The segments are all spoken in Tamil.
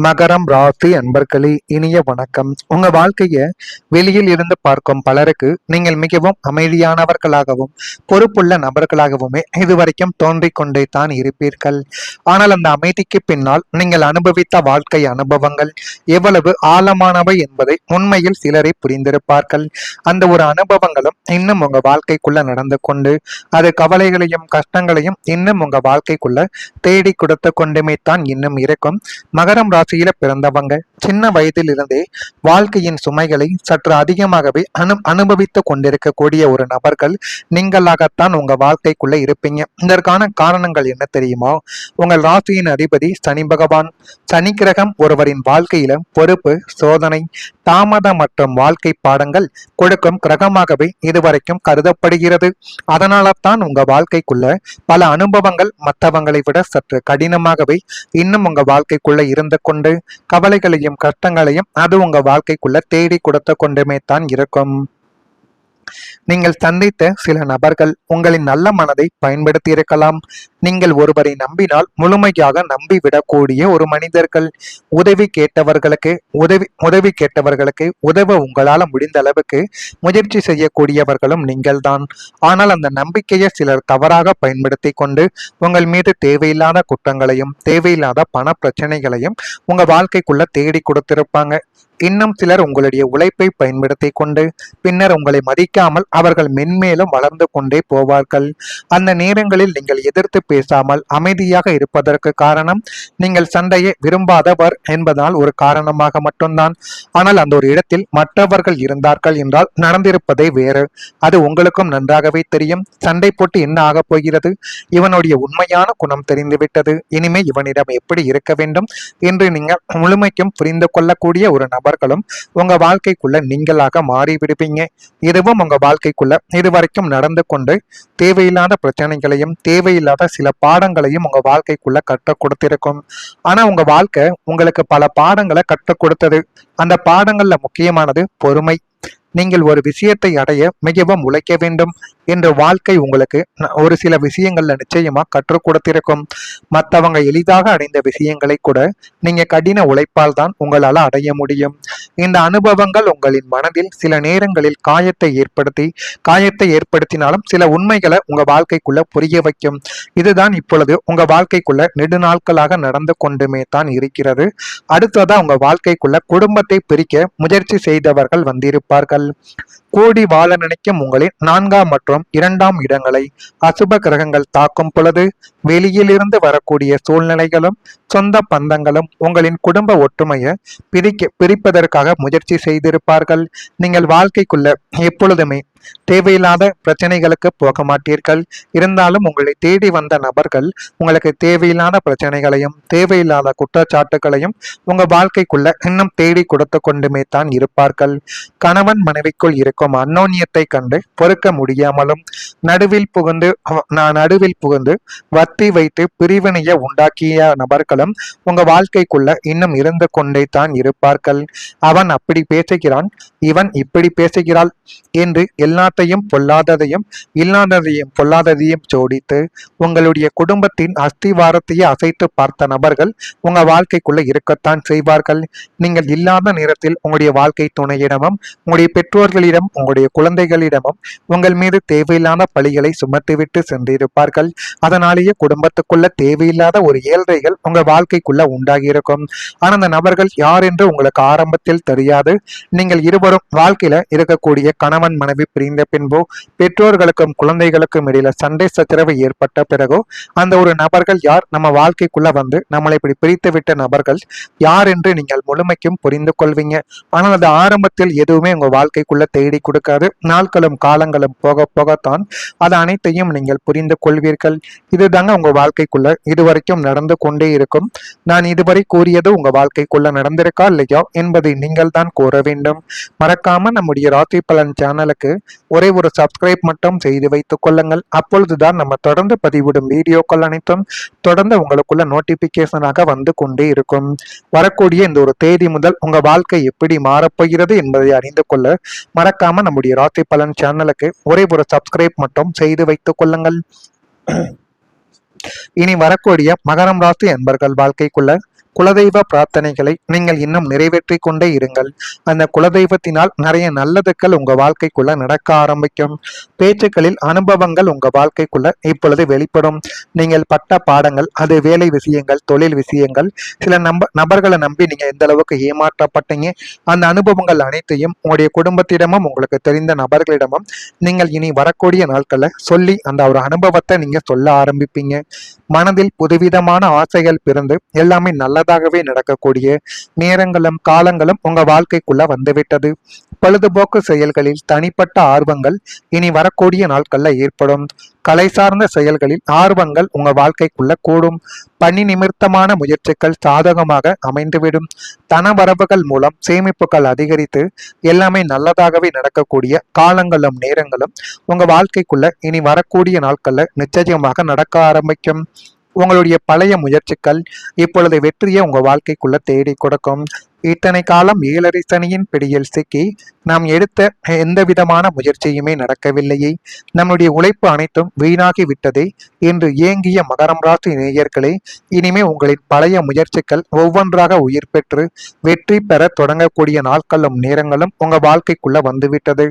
மகரம் ராசி அன்பர்களே, இனிய வணக்கம். உங்க வாழ்க்கைய வெளியில் இருந்து பார்க்கும் பலருக்கு நீங்கள் மிகவும் அமைதியானவர்களாகவும் பொறுப்புள்ள நபர்களாகவுமே இதுவரைக்கும் தோன்றிக் கொண்டே தான் இருப்பீர்கள். ஆனால் அந்த அமைதிக்கு பின்னால் நீங்கள் அனுபவித்த வாழ்க்கை அனுபவங்கள் எவ்வளவு ஆழமானவை என்பதை உண்மையில் சிலரை புரிந்திருப்பார்கள். அந்த ஒரு அனுபவங்களும் இன்னும் உங்க வாழ்க்கைக்குள்ள நடந்து கொண்டு அது கவலைகளையும் கஷ்டங்களையும் இன்னும் உங்க வாழ்க்கைக்குள்ள தேடி கொடுத்து கொண்டுமே தான் இன்னும் இருக்கும். மகரம் ராசியில பிறந்தவங்க சின்ன வயதில் இருந்தே வாழ்க்கையின் சுமைகளை சற்று அதிகமாகவே அனுபவித்துக் கொண்டிருக்கக்கூடிய ஒரு நபர்கள் நீங்களாகத்தான் உங்க வாழ்க்கைக்குள்ள இருப்பீங்க. இதற்கான காரணங்கள் என்ன தெரியுமா? உங்கள் ராசியின் அதிபதி சனி பகவான். சனி கிரகம் ஒருவரின் வாழ்க்கையில பொறுப்பு, சோதனை, தாமதம் மற்றும் வாழ்க்கை பாடங்கள் கொடுக்கும் கிரகமாகவே இதுவரைக்கும் கருதப்படுகிறது. அதனால தான் உங்க வாழ்க்கைக்குள்ள பல அனுபவங்கள் மற்றவங்களை விட சற்று கடினமாகவே இன்னும் உங்க வாழ்க்கைக்குள்ள இருந்து கொண்டு கவலைகளையும் கஷ்டங்களையும் அது உங்க வாழ்க்கைக்குள்ள தேடி கொடுத்து கொண்டுமே தான் இருக்கும். நீங்கள் சந்தித்த சில நபர்கள் உங்களின் நல்ல மனதை பயன்படுத்தி இருக்கலாம். நீங்கள் ஒருவரை நம்பினால் முழுமையாக நம்பிவிடக்கூடிய ஒரு மனிதர்கள். உதவி கேட்டவர்களுக்கு உதவ உங்களால முடிந்த அளவுக்கு முயற்சி செய்யக்கூடியவர்களும் நீங்கள் தான். ஆனால் அந்த நம்பிக்கையை சிலர் தவறாக பயன்படுத்தி கொண்டு உங்கள் மீது தேவையில்லாத குற்றங்களையும் தேவையில்லாத பண பிரச்சனைகளையும் உங்க வாழ்க்கைக்குள்ள தேடி கொடுத்திருப்பாங்க. இன்னும் சிலர் உங்களுடைய உழைப்பை பயன்படுத்தி கொண்டு பின்னர் உங்களை மதிக்காமல் அவர்கள் மென்மேலும் வளர்ந்து கொண்டே போவார்கள். அந்த நேரங்களில் நீங்கள் எதிர்த்து பேசாமல் அமைதியாக இருப்பதற்கு காரணம் நீங்கள் சண்டையை விரும்பாதவர் என்பதால் ஒரு காரணமாக மட்டும்தான். ஆனால் அந்த ஒரு இடத்தில் மற்றவர்கள் இருந்தார்கள் என்றால் நடந்திருப்பதை வேறு. அது உங்களுக்கும் நன்றாகவே தெரியும். சண்டை போட்டு என்ன ஆகப் போகிறது? இவனுடைய உண்மையான குணம் தெரிந்துவிட்டது. இனிமே இவனிடம் எப்படி இருக்க வேண்டும் என்று நீங்கள் முழுமைக்கும் புரிந்து கொள்ளக்கூடிய ஒரு நபர்களும் உங்க வாழ்க்கைக்குள்ள நீங்களாக மாறிவிடுவீங்க. இதுவும் உங்க வாழ்க்கைக்குள்ள இதுவரைக்கும் நடந்து கொண்டு தேவையில்லாத பிரச்சனைகளையும் தேவையில்லாத சில பாடங்களையும் உங்க வாழ்க்கைக்குள்ள கற்றுக் கொடுத்திருக்கும். ஆனா உங்க வாழ்க்கை உங்களுக்கு பல பாடங்களை கற்றுக் கொடுத்தது. அந்த பாடங்கள்ல முக்கியமானது பொறுமை. நீங்கள் ஒரு விஷயத்தை அடைய மிகவும் உழைக்க வேண்டும் என்ற வாழ்க்கை உங்களுக்கு ஒரு சில விஷயங்கள்ல நிச்சயமா கற்றுக் கொடுத்திருக்கும். மற்றவங்க எளிதாக அடைந்த விஷயங்களை கூட நீங்க கடின உழைப்பால் தான் உங்களால அடைய முடியும். இந்த அனுபவங்கள் உங்களின் மனதில் சில நேரங்களில் காயத்தை ஏற்படுத்தினாலும் சில உண்மைகளை உங்க வாழ்க்கைக்குள்ள புரிய வைக்கும். இதுதான் இப்பொழுது உங்க வாழ்க்கைக்குள்ள நெடுநாட்களாக நடந்து கொண்டுமே தான் இருக்கிறது. அடுத்ததா உங்க வாழ்க்கைக்குள்ள குடும்பத்தை பிரிக்க முயற்சி செய்தவர்கள் வந்திருப்பார்கள். கூடி வாழ நினைக்கும் உங்களின் 4ஆம் மற்றும் 2ஆம் இடங்களை அசுப கிரகங்கள் தாக்கும் பொழுது வெளியிலிருந்து வரக்கூடிய சூழ்நிலைகளும் சொந்த பந்தங்களும் உங்களின் குடும்ப ஒற்றுமையை பிரிப்பதற்காக முயற்சி செய்திருப்பார்கள். நீங்கள் வாழ்க்கைக்குள்ள எப்பொழுதுமே தேவையில்லாத பிரச்சனைகளுக்கு போக மாட்டீர்கள். இருந்தாலும் உங்களை தேடி வந்த நபர்கள் உங்களுக்கு தேவையில்லாத பிரச்சனைகளையும் தேவையில்லாத குற்றச்சாட்டுகளையும் உங்க வாழ்க்கைக்குள்ள இன்னும் தேடி கொடுத்து கொண்டுமே தான் இருப்பார்கள். கணவன் மனைவிக்குள் இருக்கும் அந்யோன்யத்தை கண்டு பொறுக்க முடியாமலும் நடுவில் புகுந்து வத்தி வைத்து பிரிவினையை உண்டாக்கிய நபர்களும் உங்க வாழ்க்கைக்குள்ள இன்னும் இருந்து கொண்டே தான் இருப்பார்கள். அவன் அப்படி பேசுகிறான், இவன் இப்படி பேசுகிறாள் என்று எல்லாத்தையும் பொல்லாததையும் இல்லாததையும் பொல்லாததையும் ஜோடித்து உங்களுடைய குடும்பத்தின் அஸ்திவாரத்தையே அசைத்து பார்த்த நபர்கள் உங்க வாழ்க்கைக்குள்ள இருக்கத்தான் செய்வார்கள். நீங்கள் இல்லாத நேரத்தில் உங்களுடைய வாழ்க்கை துணையிடமும் உங்களுடைய பெற்றோர்களிடம் உங்களுடைய குழந்தைகளிடமும் உங்கள் மீது தேவையில்லாத பழிகளை சுமத்திவிட்டு சென்றிருப்பார்கள். அதனாலேயே குடும்பத்துக்குள்ள தேவையில்லாத ஒரு ஏழ்றைகள் உங்க வாழ்க்கைக்குள்ள உண்டாகி இருக்கும். ஆனா அந்த நபர்கள் யார் என்று உங்களுக்கு ஆரம்பத்தில் தெரியாது. நீங்கள் இருவரும் வாழ்க்கையில இருக்கக்கூடிய கணவன் மனைவி பிரிந்த பின்போ பெற்றோர்களுக்கும் குழந்தைகளுக்கும் இடையில சண்டை சச்சரவு ஏற்பட்ட பிறகோ அந்த ஒரு நபர்கள் யார், நம்ம வாழ்க்கைக்குள்ள வந்து நம்மளை இப்படி பிரித்து விட்ட நபர்கள் யார் என்று நீங்கள் முழுமைக்கும் புரிந்து கொள்வீங்க. ஆனால் அது ஆரம்பத்தில் எதுவுமே உங்க வாழ்க்கைக்குள்ள தேடி கொடுக்காது. நாட்களும் காலங்களும் போக போகத்தான் அது அனைத்தையும் நீங்கள் புரிந்து கொள்வீர்கள். இதுதாங்க உங்க வாழ்க்கைக்குள்ள இதுவரைக்கும் நடந்து கொண்டே இருக்கும். நான் இதுவரை கூறியது உங்க வாழ்க்கைக்குள்ள நடந்திருக்கா இல்லையா என்பதை நீங்கள் தான் கூற வேண்டும். மறக்காம நம்முடைய ராசி பலன் சேனலுக்கு ஒரே ஒரு சப்ஸ்கிரைப் மட்டும் செய்து வைத்துக் கொள்ளுங்கள். அப்பொழுதுதான் நம்ம தொடர்ந்து பதிவிடும் வீடியோக்கள் அனைத்தும் தொடர்ந்து உங்களுக்குள்ள நோட்டிபிகேஷனாக வந்து கொண்டே இருக்கும். வரக்கூடிய இந்த ஒரு தேதி முதல் உங்க வாழ்க்கை எப்படி மாறப்போகிறது என்பதை அறிந்து கொள்ள மறக்காம நம்முடைய ராசி பலன் சேனலுக்கு ஒரே ஒரு சப்ஸ்கிரைப் மட்டும் செய்து வைத்துக் கொள்ளுங்கள். இனி வரக்கூடிய மகரம் ராசி அன்பர்கள் வாழ்க்கைக்குள்ள குலதெய்வ பிரார்த்தனைகளை நீங்கள் இன்னும் நிறைவேற்றி கொண்டே இருங்கள். அந்த குலதெய்வத்தினால் நிறைய நல்லதுக்கள் உங்க வாழ்க்கைக்குள்ள நடக்க ஆரம்பிக்கும். பேச்சுக்களில் அனுபவங்கள் உங்க வாழ்க்கைக்குள்ள இப்பொழுது வெளிப்படும். நீங்கள் பட்ட பாடங்கள், அது வேலை விஷயங்கள், தொழில் விஷயங்கள், சில நபர்களை நம்பி நீங்க எந்த அளவுக்கு ஏமாற்றப்பட்டீங்க, அந்த அனுபவங்கள் அனைத்தையும் உங்களுடைய குடும்பத்திடமும் உங்களுக்கு தெரிந்த நபர்களிடமும் நீங்கள் இனி வரக்கூடிய நாட்கள்ல சொல்லி அந்த ஒரு அனுபவத்தை நீங்க சொல்ல ஆரம்பிப்பீங்க. மனதில் புதுவிதமான ஆசைகள் பிறந்து எல்லாமே நல்லதாகவே நடக்கக்கூடிய நேரங்களும் காலங்களும் உங்க வாழ்க்கைக்குள்ள வந்துவிட்டது. பொழுதுபோக்கு செயல்களில் தனிப்பட்ட ஆர்வங்கள் இனி வரக்கூடிய நாட்கள்ல ஏற்படும். கலை சார்ந்த செயல்களில் ஆர்வங்கள் உங்க வாழ்க்கைக்குள்ள கூடும். பணி நிமித்தமான முயற்சிகள் சாதகமாக அமைந்துவிடும். தனவரவுகள் மூலம் சேமிப்புகள் அதிகரித்து எல்லாமே நல்லதாகவே நடக்கக்கூடிய காலங்களும் நேரங்களும் உங்க வாழ்க்கைக்குள்ள இனி வரக்கூடிய நாட்கள்ல நிச்சயமாக நடக்க ஆரம்பிக்கும். உங்களுடைய பழைய முயற்சிகள் இப்பொழுது வெற்றியை உங்க வாழ்க்கைக்குள்ள தேடி கொடுக்கும். இத்தனை காலம் ஏழரை சனியின் பிடியில் சிக்கி நாம் எடுத்த எந்த விதமான முயற்சியுமே நடக்கவில்லையே, நம்முடைய உழைப்பு அனைத்தும் வீணாகி விட்டதே என்று ஏங்கிய மகரம் ராசி நேயர்களே, இனிமே உங்களின் பழைய முயற்சிகள் ஒவ்வொன்றாக உயிர் பெற்று வெற்றி பெற தொடங்கக்கூடிய நாட்களும் நேரங்களும் உங்க வாழ்க்கைக்குள்ள வந்துவிட்டது.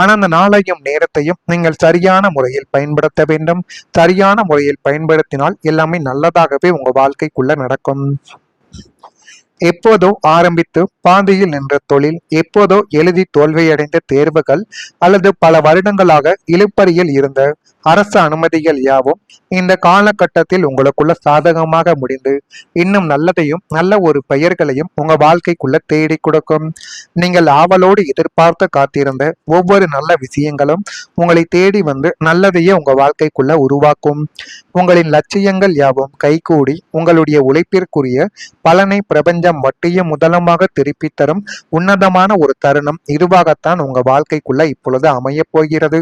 ஆனா அந்த நாளையும் நேரத்தையும் நீங்கள் சரியான முறையில் பயன்படுத்த வேண்டும். சரியான முறையில் பயன்படுத்தினால் எல்லாமே நல்லதாகவே உங்க வாழ்க்கைக்குள்ள நடக்கும். எப்போதோ ஆரம்பித்து பாதையில் நின்ற தொழில், எப்போதோ எழுதி தோல்வியடைந்த தேர்வுகள், அல்லது பல வருடங்களாக இழுப்பறியில் இருந்த அரசு அனுமதிகள் யாவும் இந்த காலகட்டத்தில் உங்களுக்குள்ள சாதகமாக முடிந்து இன்னும் நல்லதையும் நல்ல ஒரு பெயர்களையும் உங்க வாழ்க்கைக்குள்ள தேடி கொடுக்கும். நீங்கள் ஆவலோடு எதிர்பார்த்து காத்திருந்த ஒவ்வொரு நல்ல விஷயங்களும் உங்களை தேடி வந்து நல்லதையே உங்க வாழ்க்கைக்குள்ள உருவாக்கும். உங்களின் லட்சியங்கள் யாவும் கைகூடி உங்களுடைய உழைப்பிற்குரிய பலனை பிரபஞ்சம் வட்டியும் முதலமாக திருப்பி தரும் உன்னதமான ஒரு தருணம் இதுவாகத்தான் உங்க வாழ்க்கைக்குள்ள இப்பொழுது அமைய போகிறது.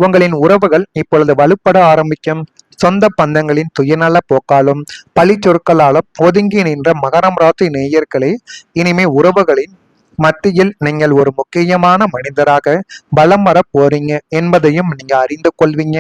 உங்களின் உறவுகள் இப்பொழுது வலுப்பட ஆரம்பிக்கும். சொந்த பந்தங்களின் துயநல போக்காலும் பழி சொற்களாலும் ஒதுங்கி நின்ற மகரம் ராசி நேயர்களே, இனிமே உறவுகளின் மத்தியில் நீங்கள் ஒரு முக்கியமான மனிதராக பலம் வர போறீங்க என்பதையும் நீங்க அறிந்து கொள்வீங்க.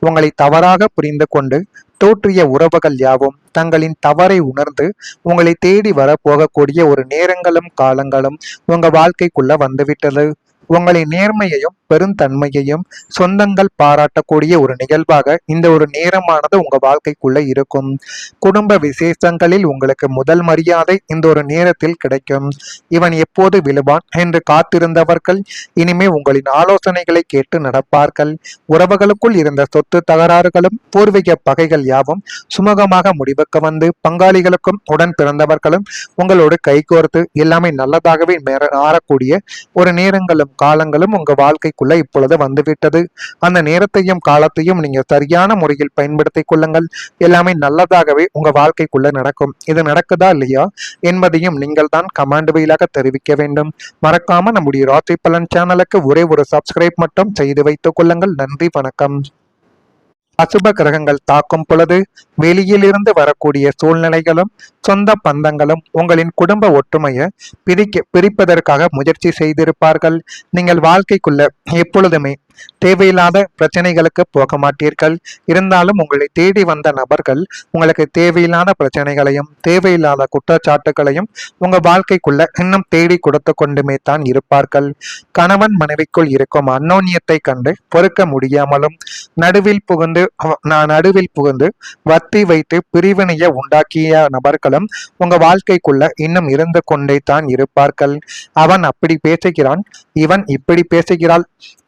உங்களை தவறாக புரிந்து கொண்டு தோற்றிய உறவுகள் யாவும் தங்களின் தவறை உணர்ந்து உங்களை தேடி வர போகக்கூடிய ஒரு நேரங்களும் காலங்களும் உங்க வாழ்க்கைக்குள்ள வந்துவிட்டது. உங்களின் நேர்மையையும் பெருந்தன்மையையும் சொந்தங்கள் பாராட்டக்கூடிய ஒரு நிகழ்வாக இந்த ஒரு நேரமானது உங்க வாழ்க்கைக்குள்ள இருக்கும். குடும்ப விசேஷங்களில் உங்களுக்கு முதல் மரியாதை இந்த ஒரு நேரத்தில் கிடைக்கும். இவன் எப்போது விழுவான் என்று காத்திருந்தவர்கள் இனிமே உங்களின் ஆலோசனைகளை கேட்டு நடப்பார்கள். உறவுகளுக்குள் இருந்த சொத்து தகராறுகளும் பூர்வீக பகைகள் யாவும் சுமூகமாக முடிவுக்கு வந்து பங்காளிகளுக்கும் உடன் பிறந்தவர்களும் உங்களோடு கைகோர்த்து எல்லாமே நல்லதாகவே மாறக்கூடிய ஒரு நேரங்களும் காலங்களும் உங்க வாழ்க்கைக்குள்ள இப்பொழுது வந்துவிட்டது. அந்த நேரத்தையும் காலத்தையும் நீங்க சரியான முறையில் பயன்படுத்திக் கொள்ளுங்கள். எல்லாமே நல்லதாகவே உங்க வாழ்க்கைக்குள்ள நடக்கும். இது நடக்குதா இல்லையா என்பதையும் நீங்கள் தான் கமெண்ட் வழியாக தெரிவிக்க வேண்டும். மறக்காம நம்முடைய ராசி பலன் சேனலுக்கு ஒரே ஒரு சப்ஸ்கிரைப் மட்டும் செய்து வைத்துக் கொள்ளுங்கள். நன்றி, வணக்கம். அசுப கிரகங்கள் தாக்கும் பொழுது வெளியிலிருந்து வரக்கூடிய சூழ்நிலைகளும் சொந்த பந்தங்களும் உங்களின் குடும்ப ஒற்றுமையை பிரிப்பதற்காக முயற்சி செய்திருப்பார்கள். நீங்கள் வாழ்க்கைக்குள்ள எப்பொழுதுமே தேவையில்லாத பிரச்சனைகளுக்கு போக மாட்டீர்கள். இருந்தாலும் உங்களை தேடி வந்த நபர்கள் உங்களுக்கு தேவையில்லாத பிரச்சனைகளையும் தேவையில்லாத குற்றச்சாட்டுகளையும் உங்க வாழ்க்கைக்குள்ள இன்னும் தேடி கொடுத்து கொண்டுமே தான் இருப்பார்கள். கணவன் மனைவிக்குள் இருக்கும் அந்யோன்யத்தை கண்டு பொறுக்க முடியாமலும் நடுவில் புகுந்து வத்தி வைத்து பிரிவினையை உண்டாக்கிய நபர்களும் உங்க வாழ்க்கைக்குள்ள இன்னும் இருந்து கொண்டே தான் இருப்பார்கள். அவன் அப்படி பேசுகிறான், இவன் இப்படி பேசுகிறாள்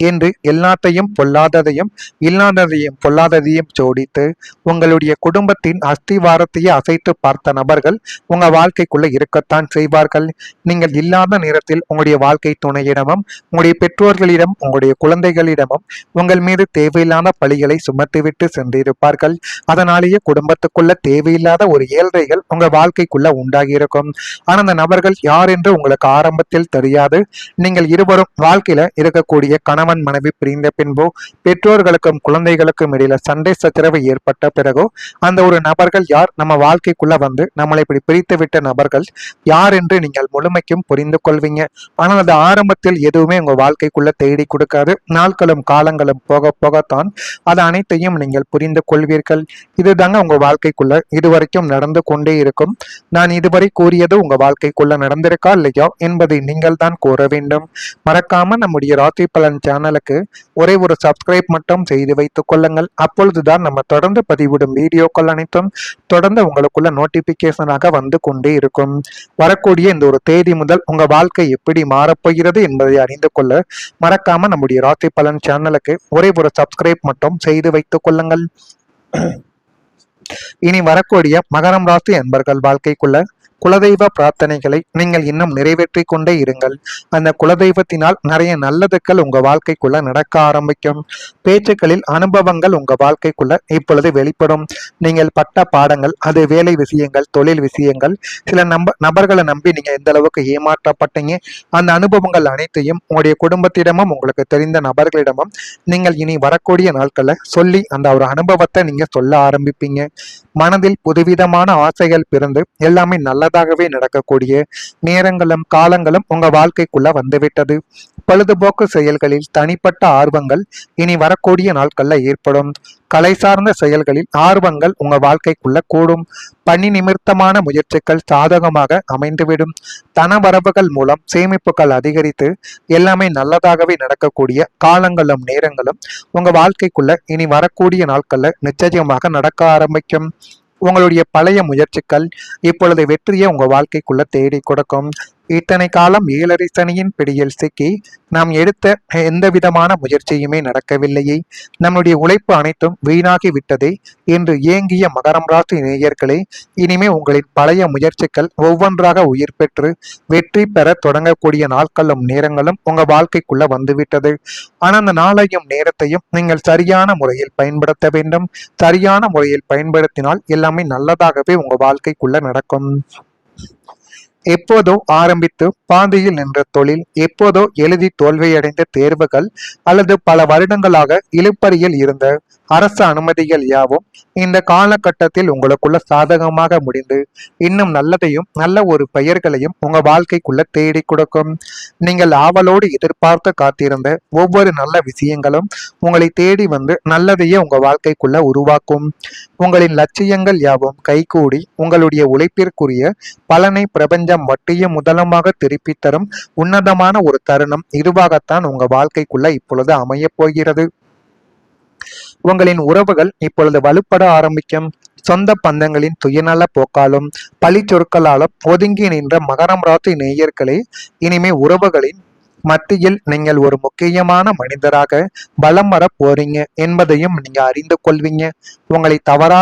என்று எல்லாத்தையும் பொல்லாததையும் இல்லாததையும் பொல்லாததையும் ஜோடித்து உங்களுடைய குடும்பத்தின் அஸ்திவாரத்தையே அசைத்து பார்த்த நபர்கள் உங்க வாழ்க்கைக்குள்ள இருக்கத்தான் செய்வார்கள். நீங்கள் இல்லாத நேரத்தில் உங்களுடைய வாழ்க்கை துணையிடமும் உங்களுடைய பெற்றோர்களிடம் உங்களுடைய குழந்தைகளிடமும் உங்கள் மீது தேவையில்லாத பழிகளை சுமத்திவிட்டு சென்றிருப்பார்கள். அதனாலேயே குடும்பத்துக்குள்ள தேவையில்லாத ஒரு ஏழ்றைகள் உங்க வாழ்க்கைக்குள்ள உண்டாகி இருக்கும். ஆனா அந்த நபர்கள் யார் என்று உங்களுக்கு ஆரம்பத்தில் தெரியாது. நீங்கள் இருவரும் இருவரும் வாழ்க்கையில இருக்கக்கூடிய கணவன் மனைவி பிரிந்த பின்போ பெற்றோர்களுக்கும் குழந்தைகளுக்கும் இடையில சண்டை சச்சரவு ஏற்பட்ட பிறகோ அந்த ஒரு நபர்கள் யார், நம்ம வாழ்க்கைக்குள்ள வந்து நம்மளை இப்படி பிரித்து விட்ட நபர்கள் யார் என்று நீங்கள் முழுமைக்கும் புரிந்து கொள்வீங்க. ஆனால் அது ஆரம்பத்தில் எதுவுமே உங்க வாழ்க்கைக்குள்ள தேடி கொடுக்காது. நாட்களும் காலங்களும் போக போகத்தான் அது அனைத்தையும் நீங்கள் புரிந்து கொள்வீர்கள். இதுதாங்க உங்க வாழ்க்கைக்குள்ள இதுவரைக்கும் நடந்து கொண்டே இருக்கும். நான் இதுவரை கூறியது உங்க வாழ்க்கைக்குள்ள நடந்திருக்கா இல்லையா என்பதை நீங்கள் தான் கூற வேண்டும். மறக்காம நம்முடைய ராசி பலன் சேனலுக்கு ஒரே ஒரு சப்ஸ்கிரைப் மட்டும் செய்து வைத்துக் கொள்ளுங்கள். அப்பொழுதுதான் நம்ம தொடர்ந்து பதிவிடும் வீடியோக்கள் அனைத்தும் தொடர்ந்து உங்களுக்குள்ள நோட்டிபிகேஷனாக வந்து கொண்டே இருக்கும். வரக்கூடிய இந்த ஒரு தேதி முதல் உங்க வாழ்க்கை எப்படி மாறப்போகிறது என்பதை அறிந்து கொள்ள மறக்காம நம்முடைய ராசி பலன் சேனலுக்கு ஒரே ஒரு சப்ஸ்கிரைப் மட்டும் செய்து வைத்துக் கொள்ளுங்கள். இனி வரக்கூடிய மகரம் ராசி அன்பர்கள் வாழ்க்கைக்குள்ள குலதெய்வ பிரார்த்தனைகளை நீங்கள் இன்னும் நிறைவேற்றி கொண்டே இருங்கள். அந்த குலதெய்வத்தினால் நிறைய நல்லதுக்கள் உங்க வாழ்க்கைக்குள்ள நடக்க ஆரம்பிக்கும். பேச்சுக்களில் அனுபவங்கள் உங்க வாழ்க்கைக்குள்ள இப்பொழுது வெளிப்படும். நீங்கள் பட்ட பாடங்கள், அது வேலை விஷயங்கள், தொழில் விஷயங்கள், சில நபர்களை நம்பி நீங்க எந்த அளவுக்கு ஏமாற்றப்பட்டீங்க, அந்த அனுபவங்கள் அனைத்தையும் உங்களுடைய குடும்பத்திடமும் உங்களுக்கு தெரிந்த நபர்களிடமும் நீங்கள் இனி வரக்கூடிய நாட்களை சொல்லி அந்த ஒரு அனுபவத்தை நீங்க சொல்ல ஆரம்பிப்பீங்க. மனதில் புதுவிதமான ஆசைகள் பிறந்து எல்லாமே நல்லதாகவே நடக்கக்கூடிய நேரங்களும் காலங்களும் உங்க வாழ்க்கைக்குள்ள வந்துவிட்டது. பொழுதுபோக்கு செயல்களில் தனிப்பட்ட ஆர்வங்கள் இனி வரக்கூடிய நாட்கள்ல ஏற்படும். கலை சார்ந்த செயல்களில் ஆர்வங்கள் உங்க வாழ்க்கைக்குள்ள கூடும். பணி நிமித்தமான முயற்சிகள் சாதகமாக அமைந்துவிடும். தனவரவுகள் மூலம் சேமிப்புகள் அதிகரித்து எல்லாமே நல்லதாகவே நடக்கக்கூடிய காலங்களும் நேரங்களும் உங்க வாழ்க்கைக்குள்ள இனி வரக்கூடிய நாட்கள்ல நிச்சயமாக நடக்க ஆரம்பிக்கும். உங்களுடைய பழைய முயற்சிகள் இப்பொழுது வெற்றியை உங்க வாழ்க்கைக்குள்ள தேடி கொடுக்கும். இத்தனை காலம் 7.5 சனியின் பிடியில் சிக்கி நாம் எடுத்த எந்த விதமான முயற்சியுமே நடக்கவில்லையே, நம்முடைய உழைப்பு அனைத்தும் வீணாகி விட்டதே என்று ஏங்கிய மகரம் ராசி நேயர்களே, இனிமே உங்களின் பழைய முயற்சிகள் ஒவ்வொன்றாக உயிர் பெற்று வெற்றி பெற தொடங்கக்கூடிய நாட்களும் நேரங்களும் உங்க வாழ்க்கைக்குள்ள வந்துவிட்டது. ஆனால் அந்த நாளையும் நேரத்தையும் நீங்கள் சரியான முறையில் பயன்படுத்த வேண்டும். சரியான முறையில் பயன்படுத்தினால் எல்லாமே நல்லதாகவே உங்க வாழ்க்கைக்குள்ள நடக்கும். எப்போதோ ஆரம்பித்து பாதியில் நின்ற தொழில், எப்போதோ எழுதி தோல்வியடைந்த தேர்வுகள், அல்லது பல வருடங்களாக இழுபறியில் இருந்த அரசு அனுமதிகள் யாவும் இந்த காலகட்டத்தில் உங்களுக்குள்ள சாதகமாக முடிந்து இன்னும் நல்லதையும் நல்ல ஒரு பெயர்களையும் உங்க வாழ்க்கைக்குள்ள தேடி கொடுக்கும். நீங்கள் ஆவலோடு எதிர்பார்த்து காத்திருந்த ஒவ்வொரு நல்ல விஷயங்களும் உங்களை தேடி வந்து நல்லதையே உங்க வாழ்க்கைக்குள்ள உருவாக்கும். உங்களின் லட்சியங்கள் யாவும் கைகூடி உங்களுடைய உழைப்பிற்குரிய பலனை பிரபஞ்சம் வட்டியும் முதலமாக திருப்பி தரும் உன்னதமான ஒரு தருணம் இதுவாகத்தான் உங்க வாழ்க்கைக்குள்ள இப்பொழுது அமைய போகிறது. உங்களின் உறவுகள் இப்பொழுது வலுப்பட ஆரம்பிக்கும். சொந்த பந்தங்களின் சுயநல போக்காலும் பழி சொற்களாலும் ஒதுங்கி நின்ற மகரம் ராசி நேயர்களே, இனிமே உறவுகளின் மத்தியில் நீங்கள் ஒரு முக்கியமான மனிதராக பலம் வர போறீங்க என்பதையும் நீங்க அறிந்து கொள்வீங்க. உங்களை தவறாக